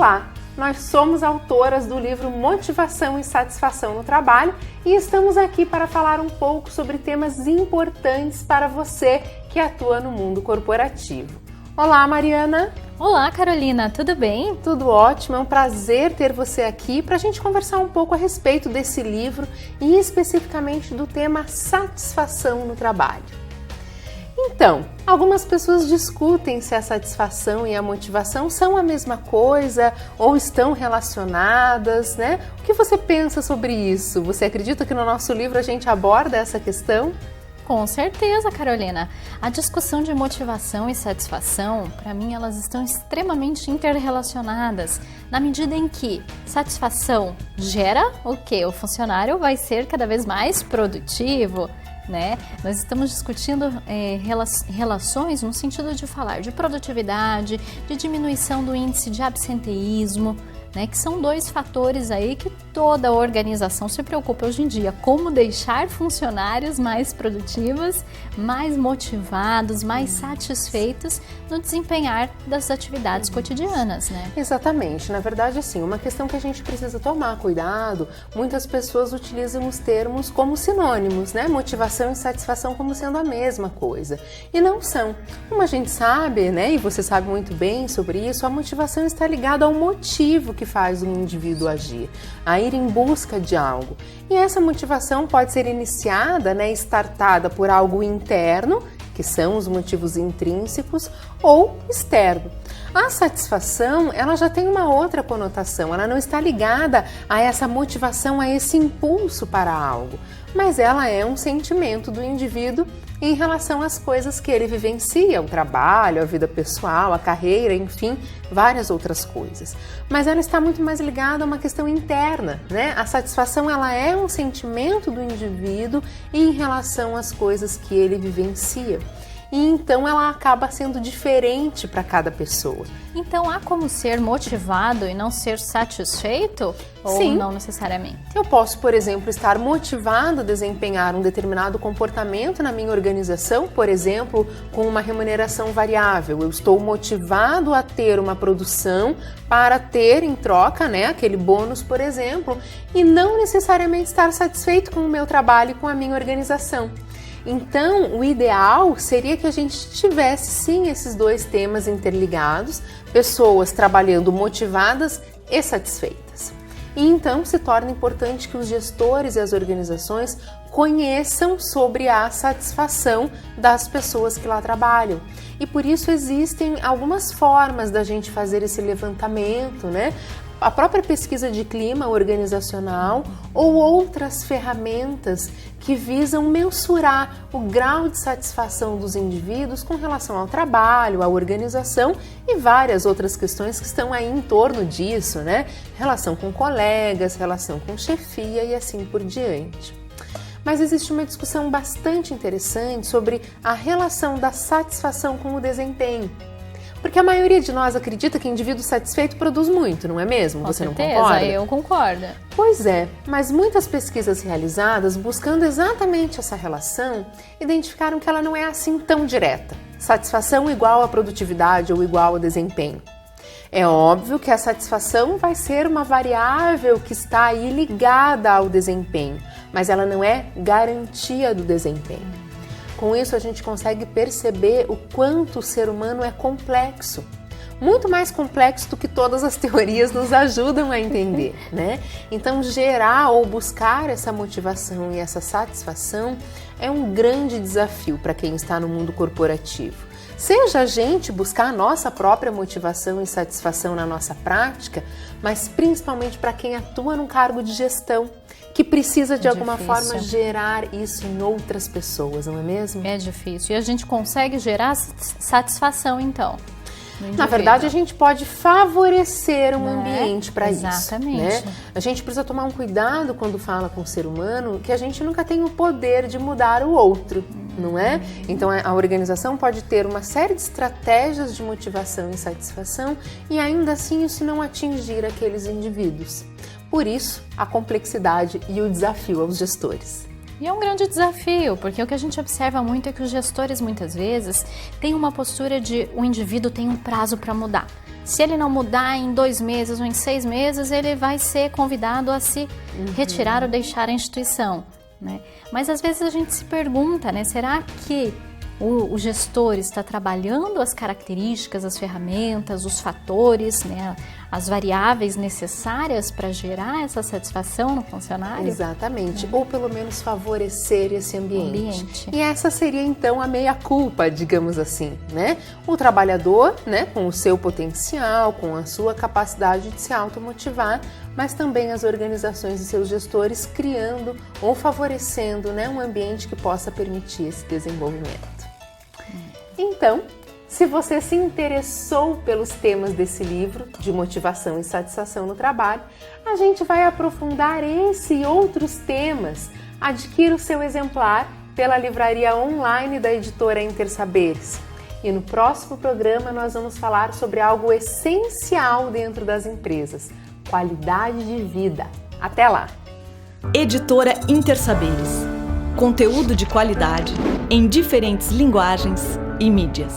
Olá, nós somos autoras do livro Motivação e Satisfação no Trabalho e estamos aqui para falar um pouco sobre temas importantes para você que atua no mundo corporativo. Olá, Mariana! Olá, Carolina, tudo bem? Tudo ótimo, é um prazer ter você aqui para a gente conversar um pouco a respeito desse livro e especificamente do tema satisfação no trabalho. Então, algumas pessoas discutem se a satisfação e a motivação são a mesma coisa ou estão relacionadas, né? O que você pensa sobre isso? Você acredita que no nosso livro a gente aborda essa questão? Com certeza, Carolina. A discussão de motivação e satisfação, para mim, elas estão extremamente interrelacionadas, na medida em que satisfação gera o quê? O funcionário vai ser cada vez mais produtivo, né? Nós estamos discutindo relações no sentido de falar de produtividade, de diminuição do índice de absenteísmo, né, que são dois fatores aí que toda organização se preocupa hoje em dia, como deixar funcionários mais produtivos, mais motivados, mais satisfeitos no desempenhar das atividades cotidianas, né? Exatamente, na verdade assim, uma questão que a gente precisa tomar cuidado, muitas pessoas utilizam os termos como sinônimos, né? Motivação e satisfação como sendo a mesma coisa, e não são. Como a gente sabe, né, e você sabe muito bem sobre isso, a motivação está ligada ao motivo que faz um indivíduo agir, a ir em busca de algo. E essa motivação pode ser iniciada, né, startada por algo interno, que são os motivos intrínsecos, ou externo. A satisfação, ela já tem uma outra conotação, ela não está ligada a essa motivação, a esse impulso para algo, mas ela é um sentimento do indivíduo em relação às coisas que ele vivencia, o trabalho, a vida pessoal, a carreira, enfim, várias outras coisas. Mas ela está muito mais ligada a uma questão interna, né? A satisfação, ela é um sentimento do indivíduo em relação às coisas que ele vivencia. E então ela acaba sendo diferente para cada pessoa. Então há como ser motivado e não ser satisfeito? Ou Sim. Não necessariamente? Eu posso, por exemplo, estar motivado a desempenhar um determinado comportamento na minha organização, por exemplo, com uma remuneração variável. Eu estou motivado a ter uma produção para ter em troca, né, aquele bônus, por exemplo, e não necessariamente estar satisfeito com o meu trabalho e com a minha organização. Então, o ideal seria que a gente tivesse sim esses dois temas interligados, pessoas trabalhando motivadas e satisfeitas. E então se torna importante que os gestores e as organizações conheçam sobre a satisfação das pessoas que lá trabalham. E por isso existem algumas formas da gente fazer esse levantamento, né? A própria pesquisa de clima organizacional ou outras ferramentas que visam mensurar o grau de satisfação dos indivíduos com relação ao trabalho, à organização e várias outras questões que estão aí em torno disso, né? Relação com colegas, relação com chefia e assim por diante. Mas existe uma discussão bastante interessante sobre a relação da satisfação com o desempenho. Porque a maioria de nós acredita que indivíduo satisfeito produz muito, não é mesmo? Com Você certeza, não concorda? eu concordo. Pois é, mas muitas pesquisas realizadas buscando exatamente essa relação identificaram que ela não é assim tão direta. Satisfação igual a produtividade ou igual a desempenho. É óbvio que a satisfação vai ser uma variável que está aí ligada ao desempenho, mas ela não é garantia do desempenho. Com isso, a gente consegue perceber o quanto o ser humano é complexo. Muito mais complexo do que todas as teorias nos ajudam a entender, né? Então, gerar ou buscar essa motivação e essa satisfação é um grande desafio para quem está no mundo corporativo. Seja a gente buscar a nossa própria motivação e satisfação na nossa prática, mas principalmente para quem atua num cargo de gestão, que precisa de alguma forma gerar isso em outras pessoas, não é mesmo? É difícil. E a gente consegue gerar satisfação, então? Na verdade, a gente pode favorecer um ambiente para isso. Exatamente. Né? A gente precisa tomar um cuidado quando fala com o ser humano, que a gente nunca tem o poder de mudar o outro, não é? Então, a organização pode ter uma série de estratégias de motivação e satisfação e ainda assim isso não atingir aqueles indivíduos. Por isso, a complexidade e o desafio aos gestores. E é um grande desafio, porque o que a gente observa muito é que os gestores muitas vezes têm uma postura de o indivíduo tem um prazo para mudar. Se ele não mudar em 2 meses ou em 6 meses, ele vai ser convidado a se retirar ou deixar a instituição, né? Mas às vezes a gente se pergunta, né, será que o gestor está trabalhando as características, as ferramentas, os fatores, né, as variáveis necessárias para gerar essa satisfação no funcionário? Exatamente, ou pelo menos favorecer esse ambiente. E essa seria então a meia-culpa, digamos assim, né? O trabalhador, né, com o seu potencial, com a sua capacidade de se automotivar, mas também as organizações e seus gestores criando ou favorecendo, né, um ambiente que possa permitir esse desenvolvimento. Então, se você se interessou pelos temas desse livro, de motivação e satisfação no trabalho, a gente vai aprofundar esse e outros temas. Adquira o seu exemplar pela livraria online da editora Intersaberes. E no próximo programa nós vamos falar sobre algo essencial dentro das empresas: qualidade de vida. Até lá! Editora Intersaberes. Conteúdo de qualidade em diferentes linguagens e mídias.